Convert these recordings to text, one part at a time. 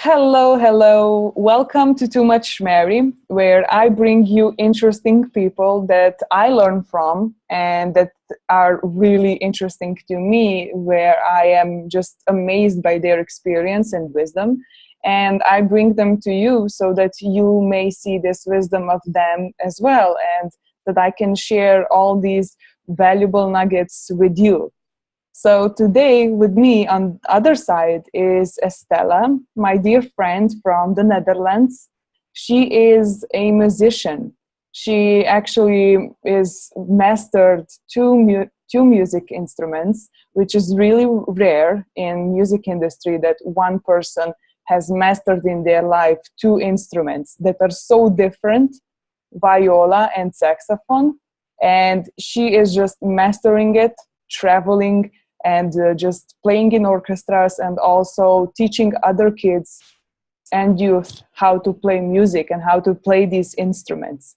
Hello, hello. Welcome to Too Much Mary, where I bring you interesting people that I learn from and that are really interesting to me, where I am just amazed by their experience and wisdom. And I bring them to you so that you may see this wisdom of them as well, and that I can share all these valuable nuggets with you. So today with me on the other side is Estella, my dear friend from the Netherlands. She is a musician. She actually is mastered two music instruments, which is really rare in music industry that one person has mastered in their life two instruments that are so different, viola and saxophone. And she is just mastering it, traveling, and just playing in orchestras and also teaching other kids and youth how to play music and how to play these instruments.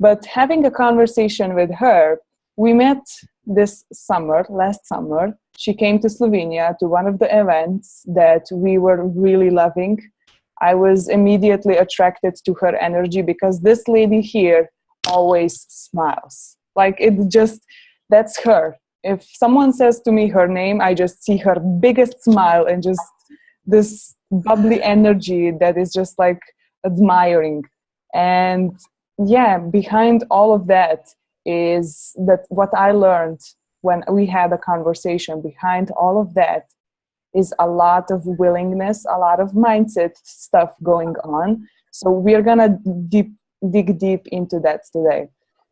But having a conversation with her, we met this summer, last summer. She came to Slovenia to one of the events that we were really loving. I was immediately attracted to her energy because this lady here always smiles. Like it just, that's her. If someone says to me her name, I just see her biggest smile and just this bubbly energy that is just like admiring. And yeah, behind all of that is that what I learned when we had a conversation, behind all of that is a lot of willingness, a lot of mindset stuff going on. So we're gonna dig deep into that today.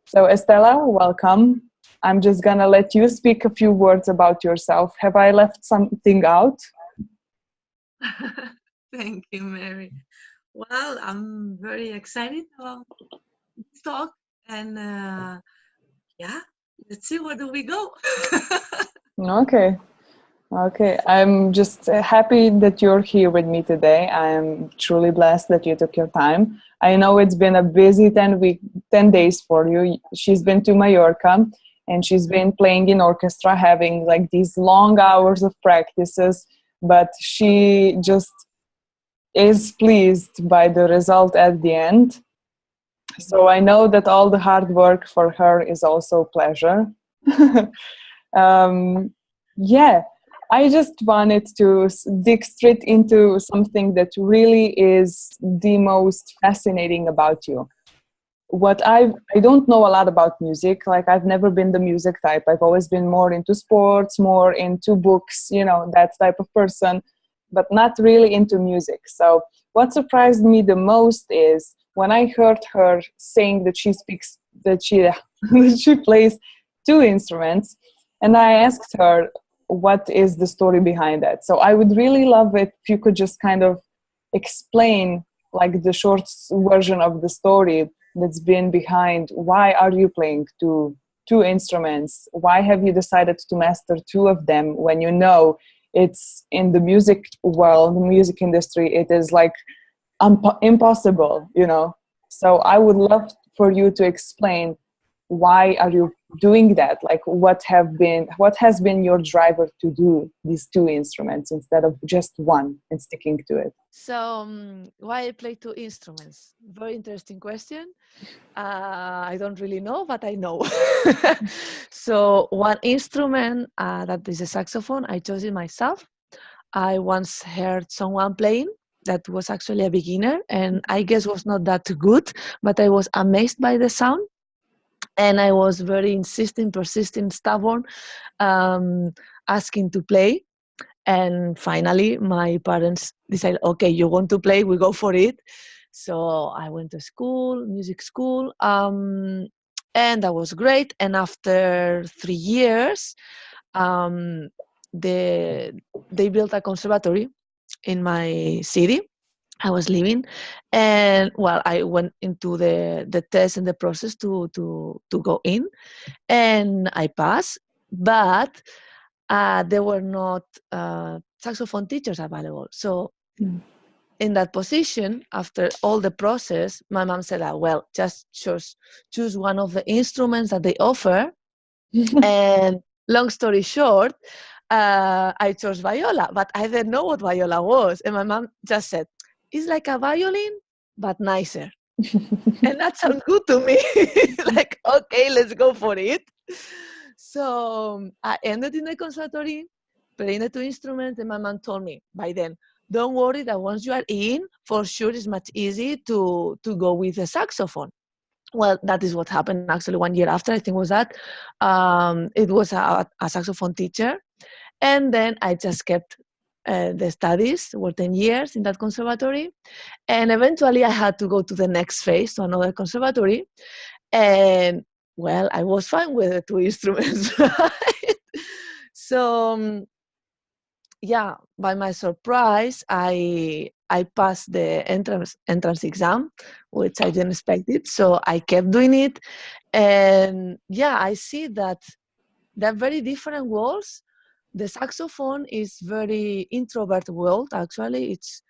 So Estella, welcome. I'm just gonna let you speak a few words about yourself. Have I left something out? Thank you, Mary. Well, I'm very excited about this talk, and yeah, let's see where do we go. Okay. Okay. I'm just happy that you're here with me today. I am truly blessed that you took your time. I know it's been a busy 10 days for you. She's been to Mallorca and she's been playing in orchestra, having like these long hours of practices, but she just is pleased by the result at the end. So I know that all the hard work for her is also pleasure. um, yeah, I just wanted to dig straight into something that really is the most fascinating about you. I don't know a lot about music. Like I've never been the music type. I've always been more into sports, more into books, that type of person, but not really into music. So what surprised me the most is when I heard her saying that that she plays two instruments, and I asked her what is the story behind that. So I would really love it if you could just kind of explain like the short version of the story that's been behind why are you playing two instruments, why have you decided to master two of them when you know it's in the music world, the music industry, it is like impossible. So I would love for you to explain why are you doing that, like what has been your driver to do these two instruments instead of just one and sticking to it. So, why I play two instruments? Very interesting question. I don't really know, but I know. So, one instrument that is a saxophone, I chose it myself. I once heard someone playing that was actually a beginner, and I guess was not that good, but I was amazed by the sound. And I was very insistent, persistent, stubborn, asking to play. And finally, my parents decided, okay, you want to play, we go for it. So I went to school, music school, and that was great. And after 3 years, um, they built a conservatory in my city. I was living, and well, I went into the test and the process to go in, and I passed, but there were not saxophone teachers available. So in that position, after all the process, my mom said, well, just choose one of the instruments that they offer. And long story short, I chose viola, but I didn't know what viola was. And my mom just said, it's like a violin, but nicer. And that sounds good to me. Like, okay, let's go for it. So I ended in the conservatory, playing the two instruments, and my mom told me by then, don't worry that once you are in, for sure it's much easier to go with the saxophone. Well, that is what happened actually 1 year after, I think was that. It was a saxophone teacher. And then I just kept the studies, were 10 years in that conservatory. And eventually I had to go to the next phase, to another conservatory. And well, I was fine with the two instruments, right? So yeah, by my surprise, I passed the entrance exam, which I didn't expect it. So I kept doing it. And yeah, I see that they're very different worlds. The saxophone is very introvert world. Actually, it's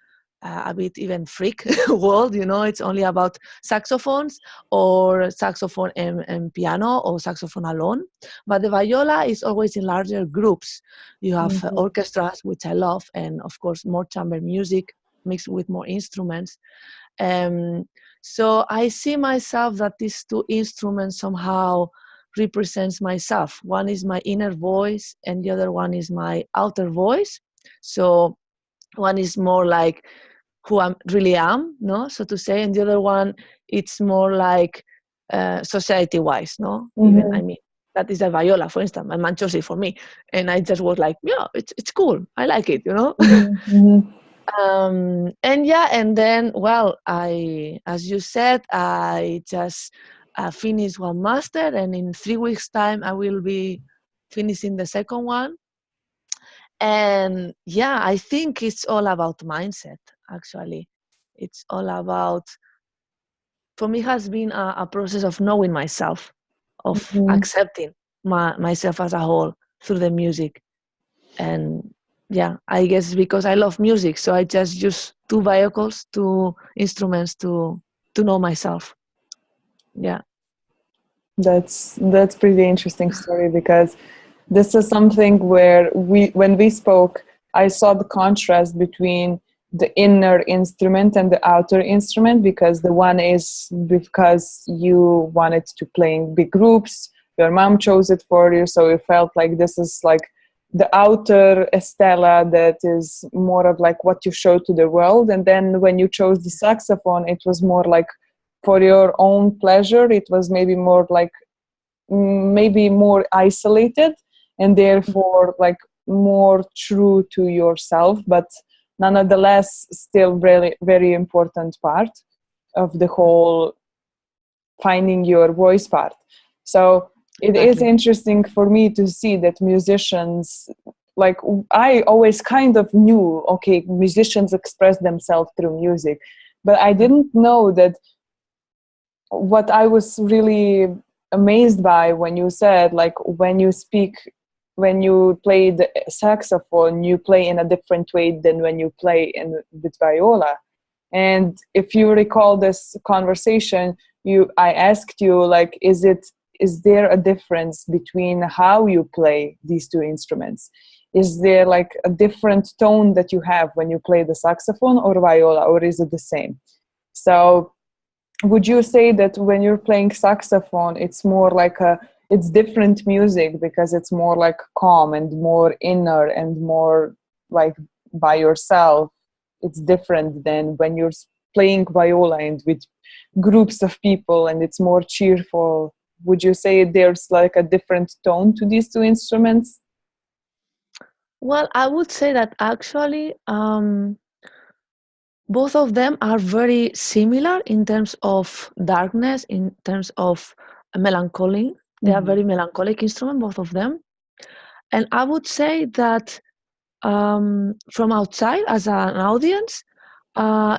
a bit even freak world. You know, it's only about saxophones or saxophone and piano or saxophone alone. But the viola is always in larger groups. You have orchestras, which I love, and of course more chamber music mixed with more instruments. Um, so I see myself that these two instruments somehow represents myself. One is my inner voice and the other one is my outer voice. So one is more like who I really am, no, so to say, and the other one it's more like society-wise, no. Even I mean that is a viola, for instance. My man chose it for me, and I just was like, yeah, it's cool. I like it, you know. And yeah, and then well, as you said, I just finished one master, and in 3 weeks' time, I will be finishing the second one. And yeah, I think it's all about mindset. Actually, it's all about. For me, has been a process of knowing myself, of accepting myself as a whole through the music. And yeah, I guess because I love music, so I just use two vehicles, two instruments to know myself. Yeah. That's pretty interesting story, because this is something where when we spoke, I saw the contrast between the inner instrument and the outer instrument, because the one is because you wanted to play in big groups, your mom chose it for you, so it felt like this is like the outer Estella that is more of like what you show to the world. And then when you chose the saxophone, it was more like for your own pleasure. It was maybe more like maybe more isolated, and therefore like more true to yourself, but nonetheless still really very important part of the whole finding your voice part. So it is interesting for me to see that musicians, like I always kind of knew, okay, musicians express themselves through music, but I didn't know that. What I was really amazed by when you said, like, when you play the saxophone, you play in a different way than when you play with viola. And if you recall this conversation, I asked you, like, is there a difference between how you play these two instruments? Is there like a different tone that you have when you play the saxophone or viola, or is it the same? So would you say that when you're playing saxophone, it's more like it's different music because it's more like calm and more inner and more like by yourself? It's different than when you're playing viola and with groups of people and it's more cheerful. Would you say there's like a different tone to these two instruments? Well, I would say that actually both of them are very similar in terms of darkness, in terms of melancholy. They are very melancholic instruments, both of them. And I would say that from outside, as an audience,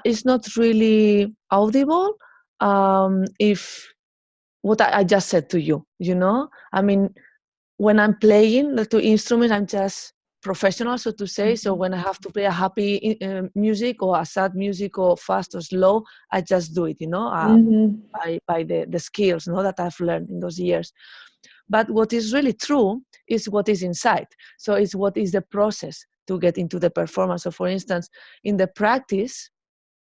it's not really audible if what I just said to you, you know? I mean, when I'm playing the two instruments, I'm just professional, so to say. So when I have to play a happy music or a sad music or fast or slow, I just do it, you know, by the skills, you know, that I've learned in those years. But what is really true is what is inside. So it's what is the process to get into the performance. So for instance, in the practice,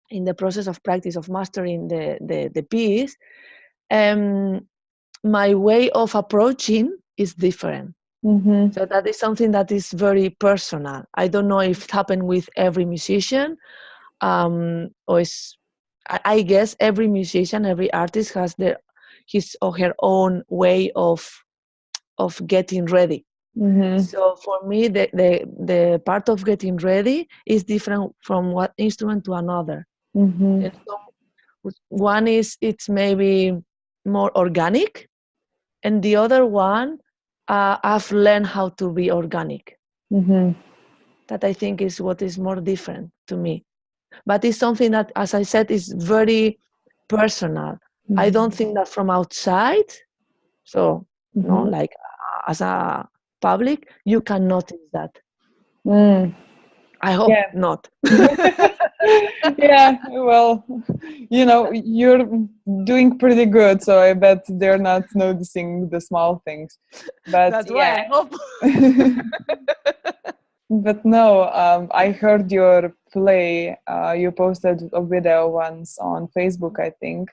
in the process of practice of mastering the piece, my way of approaching is different. Mm-hmm. So that is something that is very personal. I don't know if it happened with every musician, or I guess every musician, every artist has his or her own way of getting ready. Mm-hmm. So for me, the part of getting ready is different from one instrument to another. Mm-hmm. And so one it's maybe more organic, and the other one I've learned how to be organic. Mm-hmm. That I think is what is more different to me. But it's something that, as I said, is very personal. I don't think that from outside, so no, like as a public, you can notice that. Mm. I hope Yeah. not. Yeah, well, you're doing pretty good, so I bet they're not noticing the small things. But That's yeah. why I hope. But no, I heard your play. You posted a video once on Facebook, I think,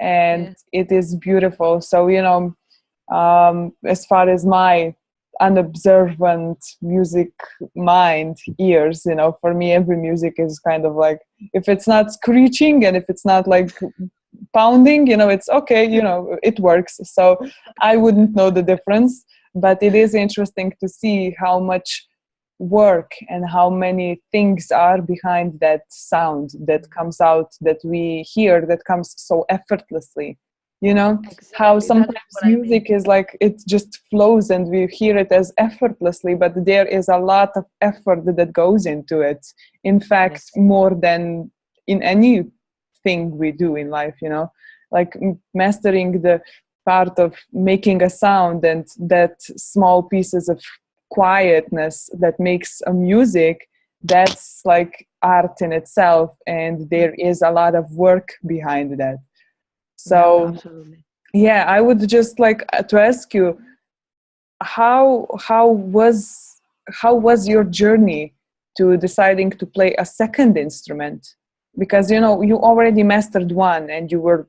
and Yes. it is beautiful. So, as far as my unobservant music mind ears, for me, every music is kind of like, if it's not screeching and if it's not like pounding, it's okay, it works. So I wouldn't know the difference, but it is interesting to see how much work and how many things are behind that sound that comes out, that we hear, that comes so effortlessly. How Exactly. That sometimes is what I mean. music is like, it just flows and we hear it as effortlessly, but there is a lot of effort that goes into it, in fact, Yes. more than in anything we do in life, like mastering the part of making a sound, and that small pieces of quietness that makes a music, that's like art in itself, and there is a lot of work behind that. Yeah, So absolutely. yeah, I would just like to ask you, how was your journey to deciding to play a second instrument? Because you already mastered one and you were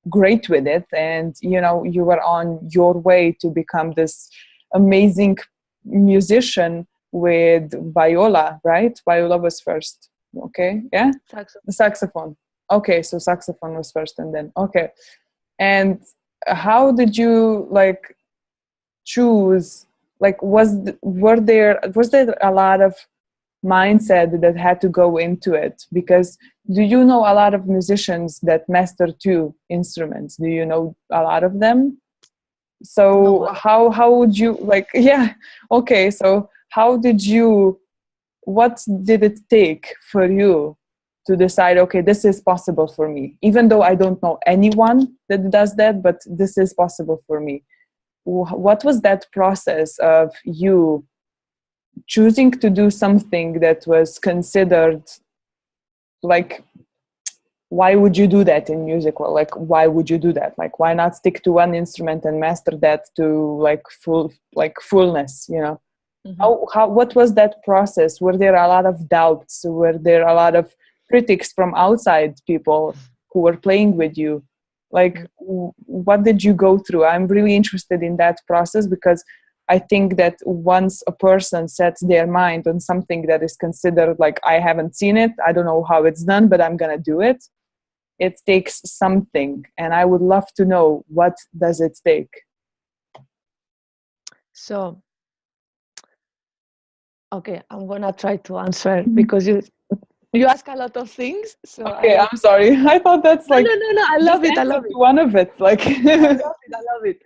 great with it, and you were on your way to become this amazing musician with viola, right? Viola was first. Okay, yeah. Saxophone. The saxophone. Okay, so saxophone was first, and then okay. And how did you like choose, like was there a lot of mindset that had to go into it? Because do you know a lot of musicians that master two instruments? Do you know a lot of them? No So one. how would you like yeah, okay, so how did you, what did it take for you to decide, okay, this is possible for me, even though I don't know anyone that does that, but this is possible for me? What was that process of you choosing to do something that was considered like, why would you do that in music? Well, like, why would you do that? Like, why not stick to one instrument and master that to like fullness, Mhm. how what was that process? Were there a lot of doubts? Were there a lot of critics from outside, people who were playing with you? Like, what did you go through? I'm really interested in that process, because I think that once a person sets their mind on something that is considered like, I haven't seen it, I don't know how it's done, but I'm gonna do it, it takes something, and I would love to know, what does it take? So, okay, I'm gonna try to answer because you ask a lot of things. So Okay, I'm sorry. I thought that's no, like, no, no, no. I just love it. I answer love to it. one of it. Like, I love it. I love it.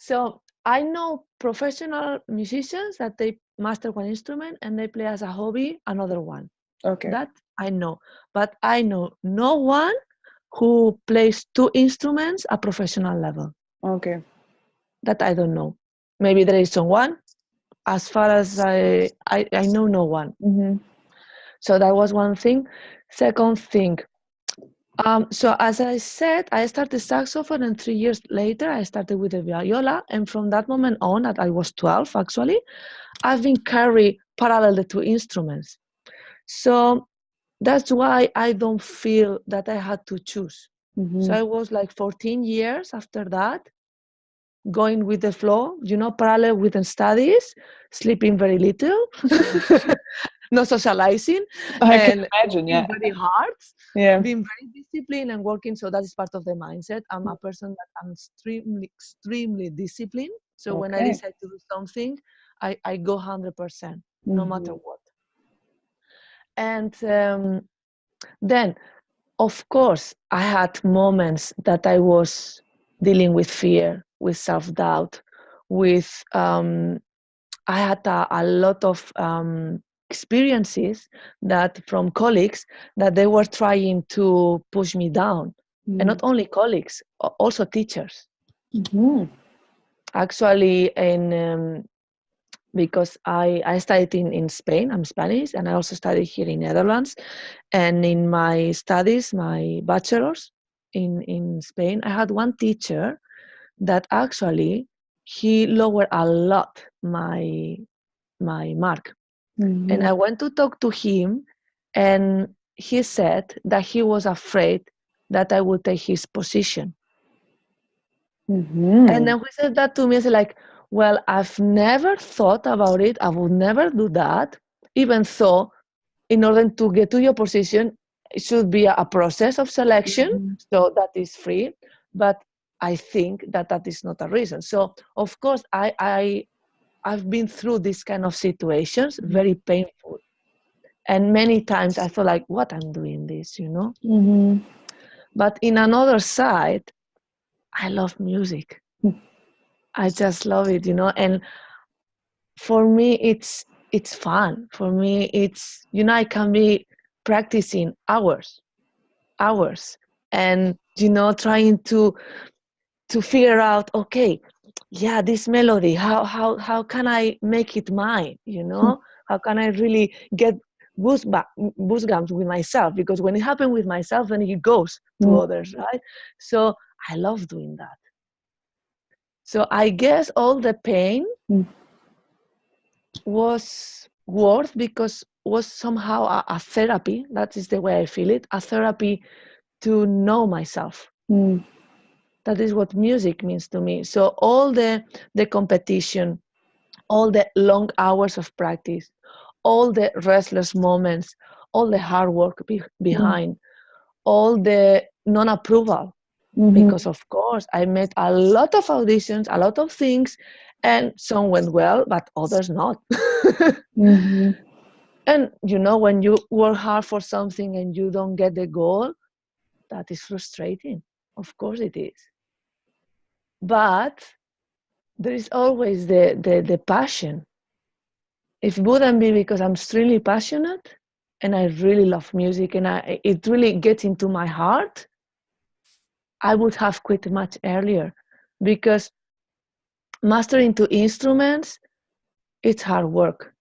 So I know professional musicians that they master one instrument and they play as a hobby another one. okay. That I know, but I know no one who plays two instruments at professional level. Okay. That I don't know. Maybe there is someone. As far as I know, no one. Mm-hmm. So that was one thing. Second thing, so as I said, I started saxophone, and 3 years later, I started with the viola. And from that moment on, that I was 12 actually, I've been carrying parallel the two instruments. So that's why I don't feel that I had to choose. Mm-hmm. So I was like 14 years after that, going with the flow, parallel with the studies, sleeping very little, not socializing, I can and imagine, working yeah. very hard, Yeah. being very disciplined and working. So that is part of the mindset. I'm a person that I'm extremely disciplined. So when I Okay. decide to do something, I go 100%, no matter Mm-hmm. what. And then, of course, I had moments that I was dealing with fear, with self-doubt, with I had a lot of experiences that from colleagues that they were trying to push me down, and not only colleagues, also teachers. Mm-hmm. Actually, because I studied in Spain, I'm Spanish, and I also studied here in Netherlands. And in my studies, my bachelor's in Spain, I had one teacher that actually he lowered a lot my mark. Mm-hmm. And I went to talk to him, and he said that he was afraid that I would take his position. Mm-hmm. And then he said that to me. I said, like, well, I've never thought about it. I would never do that, even though in order to get to your position, it should be a process of selection. Mm-hmm. So that is free. But I think that that is not a reason. So, of course, I've been through this kind of situations, very painful. And many times I felt like, what I'm doing this, Mm-hmm. But in another side, I love music. I just love it, And for me, it's fun. For me, it's, I can be practicing hours, and, trying to figure out, okay, yeah, this melody, how can I make it mine, How can I really get goosebumps with myself? Because when it happens with myself, then it goes to others, right? So I love doing that. So I guess all the pain was worth, because was somehow a therapy. That is the way I feel it, a therapy to know myself. That is what music means to me. So all the competition, all the long hours of practice, all the restless moments, all the hard work behind, all the non-approval, because of course I made a lot of auditions, a lot of things, and some went well, but others not. And when you work hard for something and you don't get the goal, that is frustrating. Of course it is. But there is always the passion. If it wouldn't be because I'm extremely passionate and I really love music and it really gets into my heart, I would have quit much earlier, because mastering two instruments, it's hard work.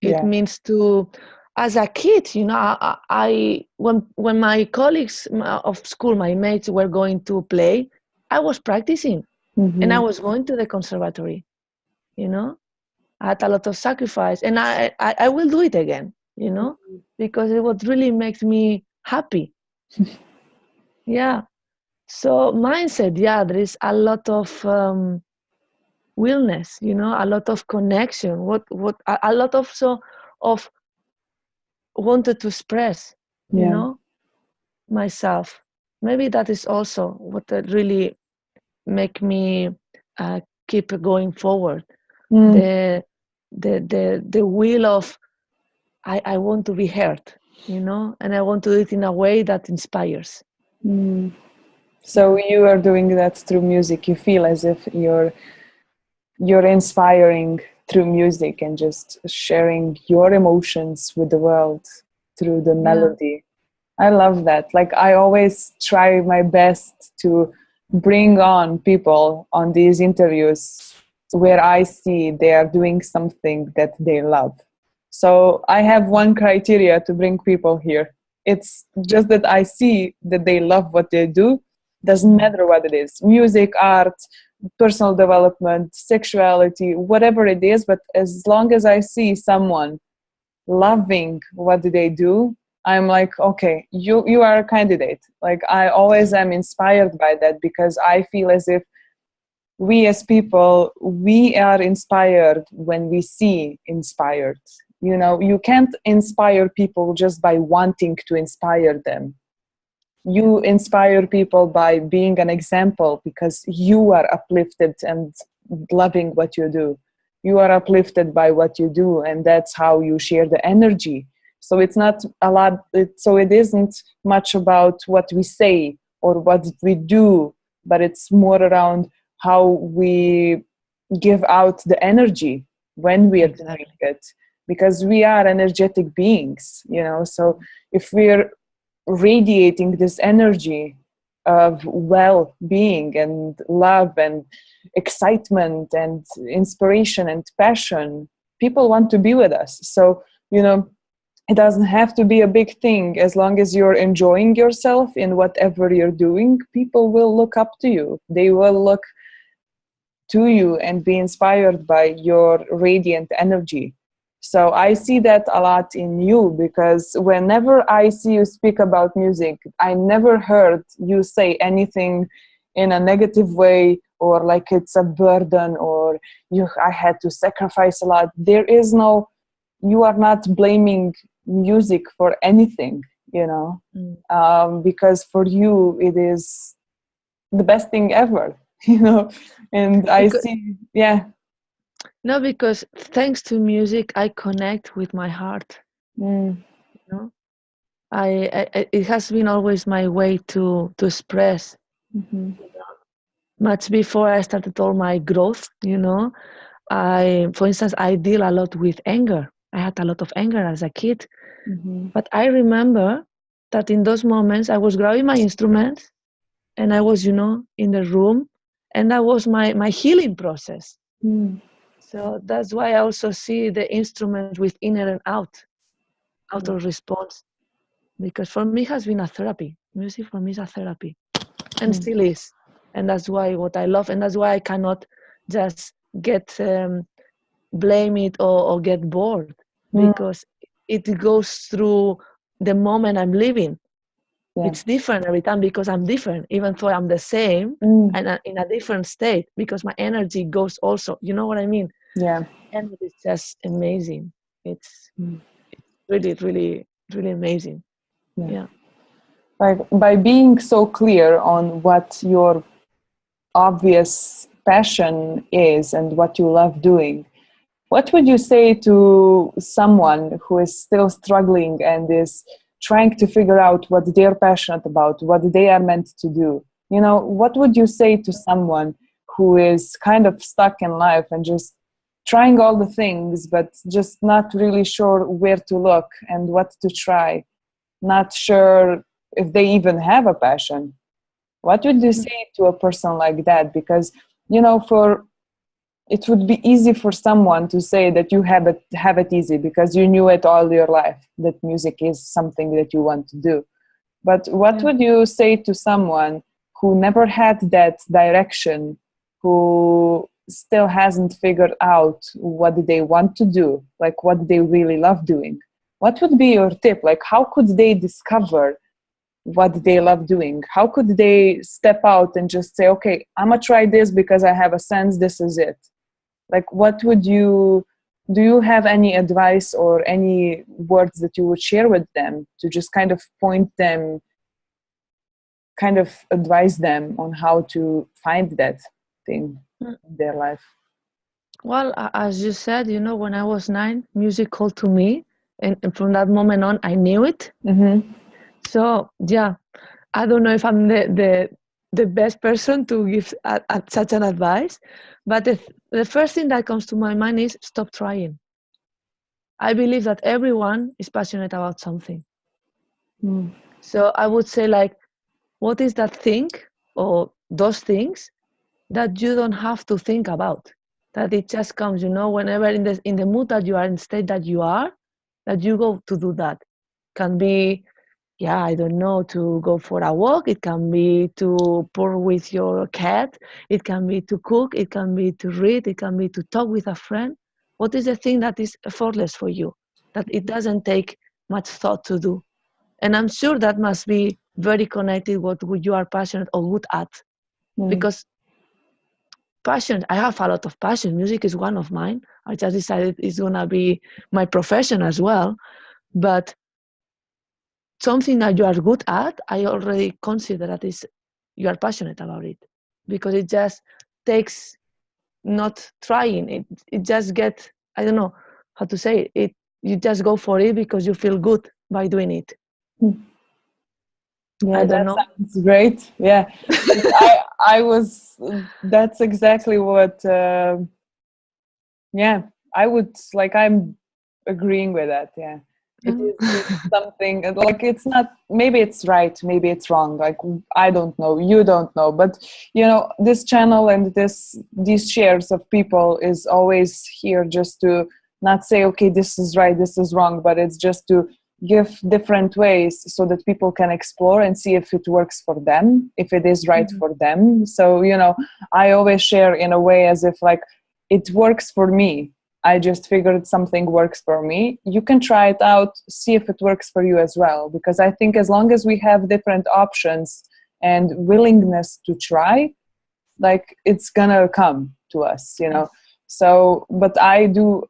It means to, as a kid, when my colleagues of school, my mates were going to play, I was practicing and I was going to the conservatory, I had a lot of sacrifice, and I will do it again, because it what really makes me happy. Yeah. So mindset, there is a lot of willness, a lot of connection, a lot of wanted to express, myself. Maybe that is also what really make me keep going forward. The will of I want to be heard, and I want to do it in a way that inspires. So you are doing that through music. You feel as if you're inspiring through music and just sharing your emotions with the world through the melody. I love that. Like, I always try my best to bring on people on these interviews where I see they are doing something that they love. So I have one criteria to bring people here. It's just that I see that they love what they do. Doesn't matter what it is, music, art, personal development, sexuality, whatever it is. But as long as I see someone loving what they do, I'm like, okay, you are a candidate. Like, I always am inspired by that, because I feel as if we as people, we are inspired when we see inspired. You know, you can't inspire people just by wanting to inspire them. You inspire people by being an example, because you are uplifted and loving what you do. You are uplifted by what you do, and that's how you share the energy. So it's not a lot, so it isn't much about what we say or what we do, but it's more around how we give out the energy when we are doing it, because we are energetic beings, you know. So if we're radiating this energy of well-being and love and excitement and inspiration and passion, people want to be with us. So, you know, it doesn't have to be a big thing. As long as you're enjoying yourself in whatever you're doing, people will look up to you. They will look to you and be inspired by your radiant energy. So I see that a lot in you, because whenever I see you speak about music, I never heard you say anything in a negative way, or like it's a burden, or I had to sacrifice a lot. There is no, you are not blaming music for anything, you know, because for you it is the best thing ever, you know. And I see, yeah. No, because thanks to music, I connect with my heart. You know, it has been always my way to express. Much before I started all my growth, you know, for instance, I deal a lot with anger. I had a lot of anger as a kid, but I remember that in those moments I was grabbing my instruments and I was, you know, in the room, and that was my healing process. So that's why I also see the instrument with inner and outer response, because for me it has been a therapy. Music for me is a therapy, and still is, and that's why what I love, and that's why I cannot just get blame it or get bored, because it goes through the moment I'm living. It's different every time because I'm different, even though I'm the same and in a different state, because my energy goes also, you know what I mean? Yeah. And it's just amazing. It's really, really, really amazing. Yeah. Like, by being so clear on what your obvious passion is and what you love doing, what would you say to someone who is still struggling and is trying to figure out what they're passionate about, what they are meant to do? You know, what would you say to someone who is kind of stuck in life and just trying all the things, but just not really sure where to look and what to try, not sure if they even have a passion? What would you say to a person like that? Because, you know, it would be easy for someone to say that you have it easy because you knew it all your life, that music is something that you want to do. But what would you say to someone who never had that direction, who still hasn't figured out what they want to do, like what they really love doing? What would be your tip? Like, how could they discover what they love doing? How could they step out and just say, okay, I'm gonna try this because I have a sense this is it? Like, what would you, do you have any advice or any words that you would share with them to just kind of point them, kind of advise them on how to find that thing in their life? Well, as you said, you know, when I was 9, music called to me, and from that moment on, I knew it. So yeah, I don't know if I'm the best person to give such an advice, but the first thing that comes to my mind is stop trying. I believe that everyone is passionate about something. So I would say, like, what is that thing or those things that you don't have to think about? That it just comes, you know, whenever in the mood that you are, in the state that you are, that you go to do that. Can be, yeah, I don't know, to go for a walk. It can be to pour with your cat. It can be to cook. It can be to read. It can be to talk with a friend. What is the thing that is effortless for you, that it doesn't take much thought to do? And I'm sure that must be very connected with what you are passionate or good at. Because passion, I have a lot of passion. Music is one of mine. I just decided it's going to be my profession as well. But something that you are good at, I already consider that is you are passionate about it, because it just takes not trying. It just get, I don't know how to say it. You just go for it because you feel good by doing it. Yeah, I don't that know. sounds great. Yeah, I was. That's exactly what. Yeah, I would like. I'm agreeing with that. Yeah, it is. It's something like it's not. Maybe it's right. Maybe it's wrong. Like I don't know. You don't know. But you know, this channel and these shares of people is always here just to not say, okay, this is right, this is wrong, but it's just to give different ways so that people can explore and see if it works for them, if it is right for them. So, you know, I always share in a way as if like it works for me. I just figured something works for me. You can try it out, see if it works for you as well. Because I think as long as we have different options and willingness to try, like it's gonna come to us, you know. So, but I do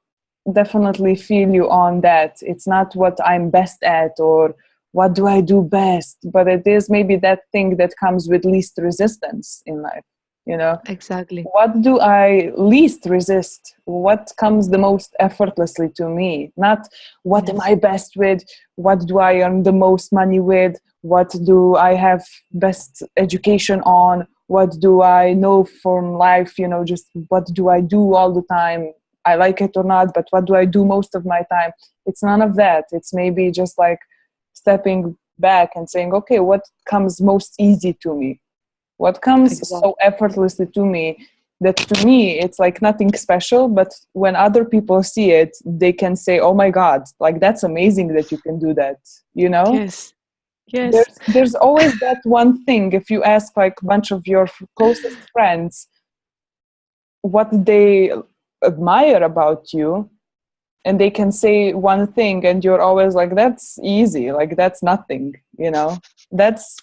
definitely feel you on that. It's not what I'm best at or what do I do best, but it is maybe that thing that comes with least resistance in life, you know. Exactly. What do I least resist? What comes the most effortlessly to me? Not what am I best with? What do I earn the most money with? What do I have best education on? What do I know from life? You know, just what do I do all the time? I like it or not, but what do I do most of my time? It's none of that. It's maybe just like stepping back and saying, okay, what comes most easy to me? What comes so effortlessly to me that to me it's like nothing special, but when other people see it, they can say, oh my God, like that's amazing that you can do that, you know? Yes. Yes. There's always that one thing. If you ask like a bunch of your closest friends what they admire about you, and they can say one thing and you're always like, that's easy, like that's nothing, you know, that's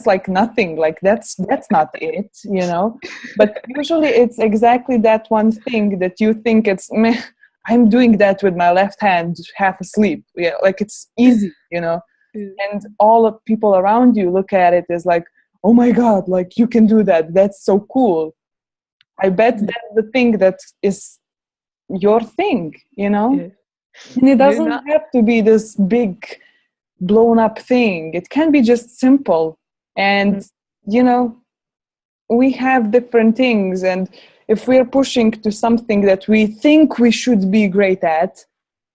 like nothing, like that's not it, you know. But usually it's exactly that one thing that you think it's meh, I'm doing that with my left hand half asleep, yeah, like it's easy, you know. And all the people around you look at it as like, oh my God, like you can do that, that's so cool. I bet that's the thing that is your thing, you know. Yes. And it You know, doesn't have to be this big blown up thing. It can be just simple. And you know, we have different things, and if we're pushing to something that we think we should be great at,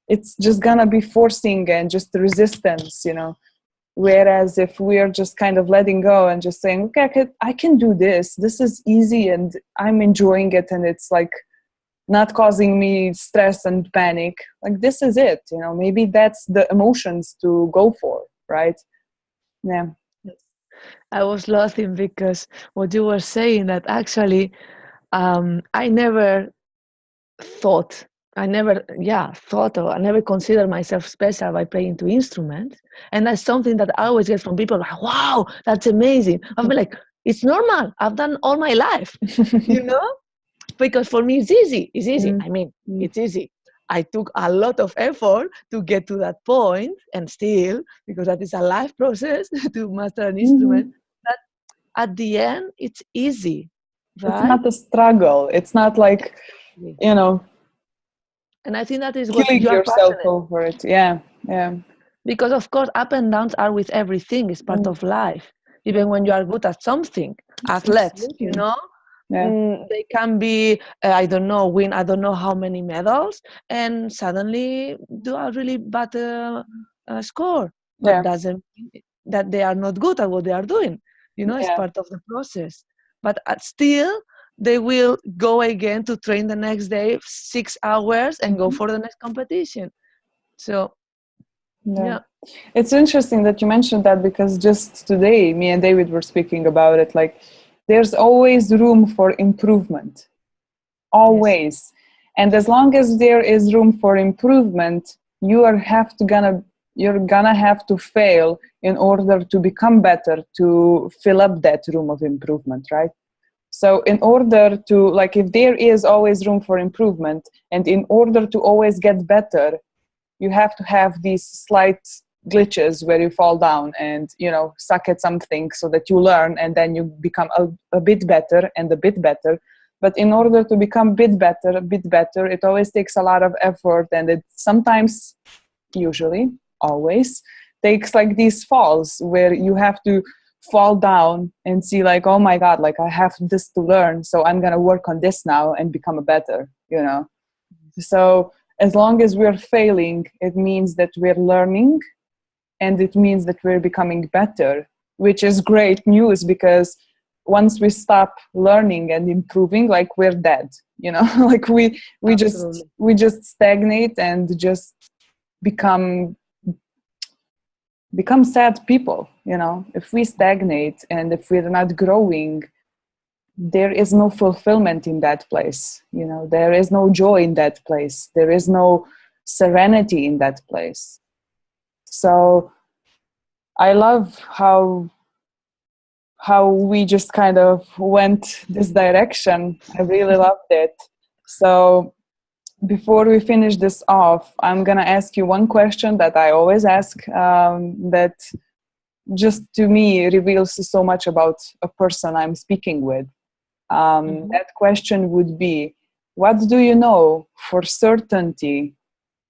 it's just gonna be forcing and just resistance, you know. Whereas if we're just kind of letting go and just saying, okay, I can do this, this is easy and I'm enjoying it, and it's like not causing me stress and panic, like this is it, you know. Maybe that's the emotions to go for, right? Yeah. I was laughing because what you were saying, that actually I never thought, I never considered myself special by playing two instruments. And that's something that I always get from people like, wow, that's amazing. I'm like, it's normal. I've done all my life, you know? Because for me, it's easy. It's easy. I mean, it's easy. I took a lot of effort to get to that point, and still, because that is a life process to master an instrument, that at the end, it's easy, It's right? not a struggle. It's not like, you know, And I think that is what killing you are yourself passionate. over it. Yeah. Yeah. Because of course, up and downs are with everything. It's part of life. Even when you are good at something, athletes, you Absolutely. know, Yeah. they can be, I don't know, win I don't know how many medals, and suddenly do a really bad score. But Yeah. doesn't mean that they are not good at what they are doing. You know, it's Yeah. part of the process. But still, they will go again to train the next day 6 hours and go for the next competition. So, Yeah. yeah. It's interesting that you mentioned that, because just today me and David were speaking about it. Like there's always room for improvement. Always. And as long as there is room for improvement, you are have to gonna you're gonna have to fail in order to become better, to fill up that room of improvement, right? So in order to, like, if there is always room for improvement, and in order to always get better, you have to have these slight glitches where you fall down and, you know, suck at something so that you learn, and then you become a bit better and a bit better. But in order to become a bit better, it always takes a lot of effort, and it sometimes, usually, always, takes like these falls where you have to fall down and see like, oh my God, like I have this to learn, so I'm gonna work on this now and become a better, you know. So as long as we're failing, it means that we're learning, and it means that we're becoming better, which is great news, because once we stop learning and improving, like we're dead, you know. Like we just stagnate and just become sad people, you know. If we stagnate and if we're not growing, there is no fulfillment in that place, you know. There is no joy in that place, there is no serenity in that place. So I love how we just kind of went this direction. I really loved it. So before we finish this off, I'm gonna ask you one question that I always ask, that just to me reveals so much about a person I'm speaking with. That question would be, what do you know for certainty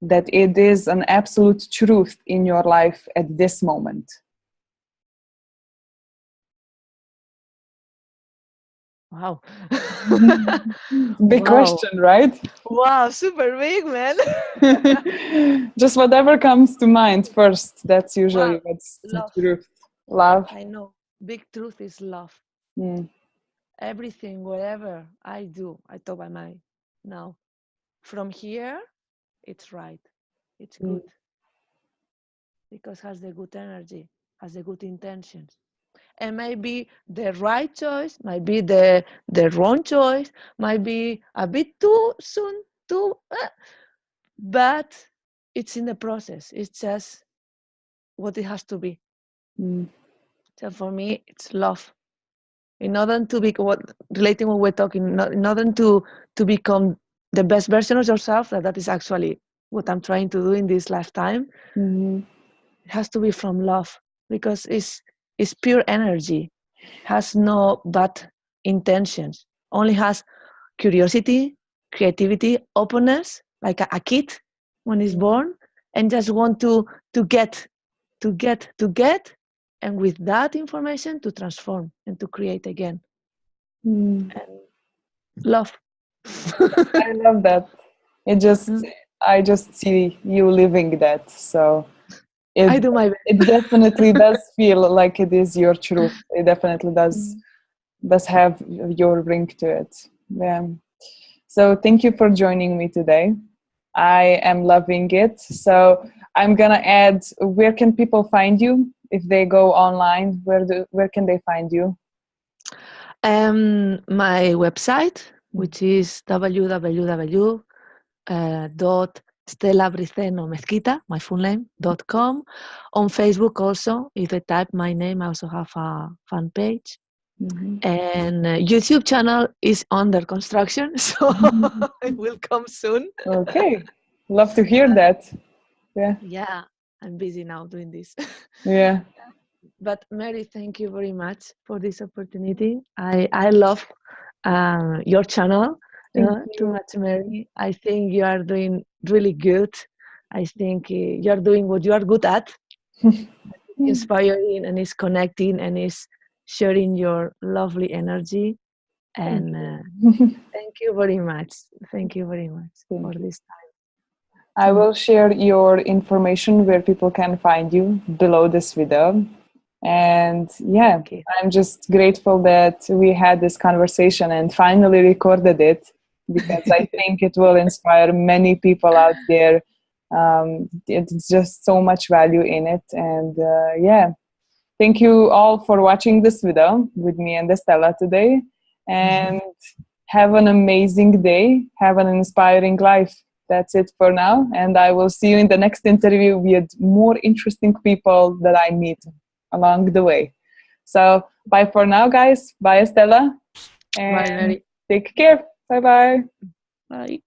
that it is an absolute truth in your life at this moment? Wow. Big question, right? Wow, super big, man. Just whatever comes to mind first. That's usually what's Love. the truth. Love. I know. Big truth is love. Mm. Everything, whatever I do, I talk by mind. Now, from here, it's right. It's good. Because has the good energy, has the good intentions. And maybe the right choice, might be the wrong choice, might be a bit too soon, but it's in the process. It's just what it has to be. So for me, it's love. In order to be relating what we're talking, in order to become the best version of yourself, that is actually what I'm trying to do in this lifetime. It has to be from love, because it's pure energy, has no bad intentions, only has curiosity, creativity, openness, like a kid when he's born, and just want to get, and with that information to transform and to create again. And love. I love that. I just see you living that. So I do my best. It definitely does feel like it is your truth. It definitely does have your ring to it. Yeah. So thank you for joining me today. I am loving it. So I'm gonna add, where can people find you if they go online? Where can they find you? My website, which is www.Estela Briceno Mezquita, my full name.com. On Facebook also, if they type my name, I also have a fan page. And YouTube channel is under construction, so it will come soon. Okay, love to hear that. Yeah, I'm busy now doing this. Yeah. But Mary, thank you very much for this opportunity. I love your channel. Too much, Mary. I think you are doing really good. I think you are doing what you are good at. Inspiring, and is connecting, and is sharing your lovely energy. And thank you very much. Thank you very much for this time. I will share your information where people can find you below this video. And yeah, I'm just grateful that we had this conversation and finally recorded it, because I think it will inspire many people out there. It's just so much value in it. And yeah, thank you all for watching this video with me and Estella today. And have an amazing day. Have an inspiring life. that's it for now. And I will see you in the next interview with more interesting people that I meet along the way. So bye for now, guys. Bye, Estela. And Bye, Mary. take care. Bye-bye. Bye.